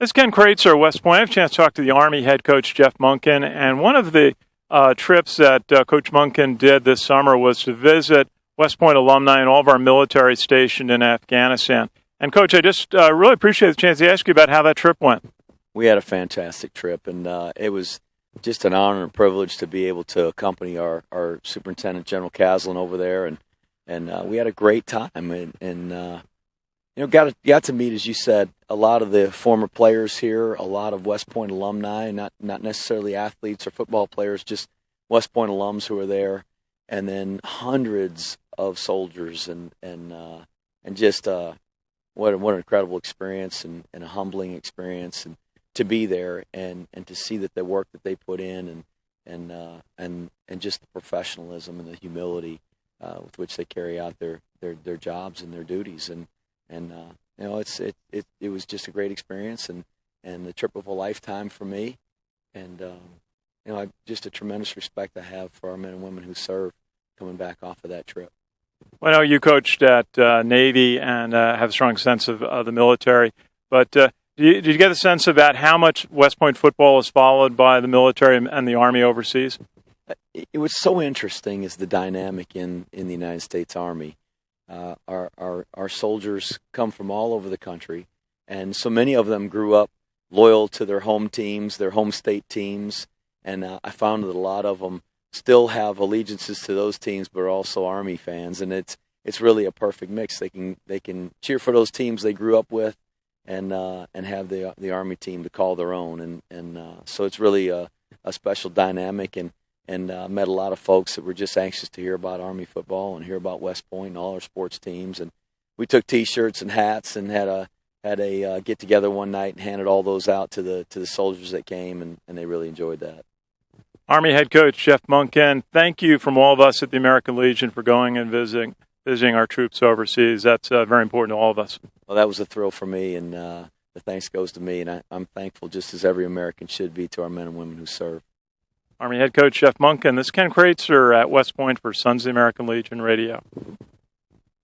This is Ken Kraetzer of West Point. I have a chance to talk to the Army head coach, Jeff Monken, and one of the trips that Coach Monken did this summer was to visit West Point alumni and all of our military stationed in Afghanistan. And, Coach, I just really appreciate the chance to ask you about how that trip went. We had a fantastic trip, and it was just an honor and privilege to be able to accompany our Superintendent, General Caslin, over there, and we had a great time, and got to meet, as you said, a lot of the former players here, a lot of West Point alumni, not necessarily athletes or football players, just West Point alums who were there, and then hundreds of soldiers, and just what an incredible experience and a humbling experience, and to be there and to see that the work that they put in and just the professionalism and the humility with which they carry out their jobs and their duties, and it was just a great experience and the trip of a lifetime for me, and just a tremendous respect I have for our men and women who serve coming back off of that trip. Well, I know you coached at Navy and have a strong sense of the military, but did you get a sense about how much West Point football is followed by the military and the Army overseas? It was so interesting is the dynamic in the United States Army. Our soldiers come from all over the country, and so many of them grew up loyal to their home teams, their home state teams, and I found that a lot of them still have allegiances to those teams, but are also Army fans, and it's really a perfect mix. They can cheer for those teams they grew up with, and have the Army team to call their own, and so it's really a special dynamic, and met a lot of folks that were just anxious to hear about Army football and hear about West Point and all our sports teams. And we took T-shirts and hats and had a get together one night and handed all those out to the soldiers that came, and they really enjoyed that. Army head coach Jeff Monken, thank you from all of us at the American Legion for going and visiting our troops overseas. That's very important to all of us. Well, that was a thrill for me, and the thanks goes to me, and I'm thankful, just as every American should be, to our men and women who serve. Army head coach Jeff Monken. This is Ken Kraetzer at West Point for Sons of the American Legion Radio.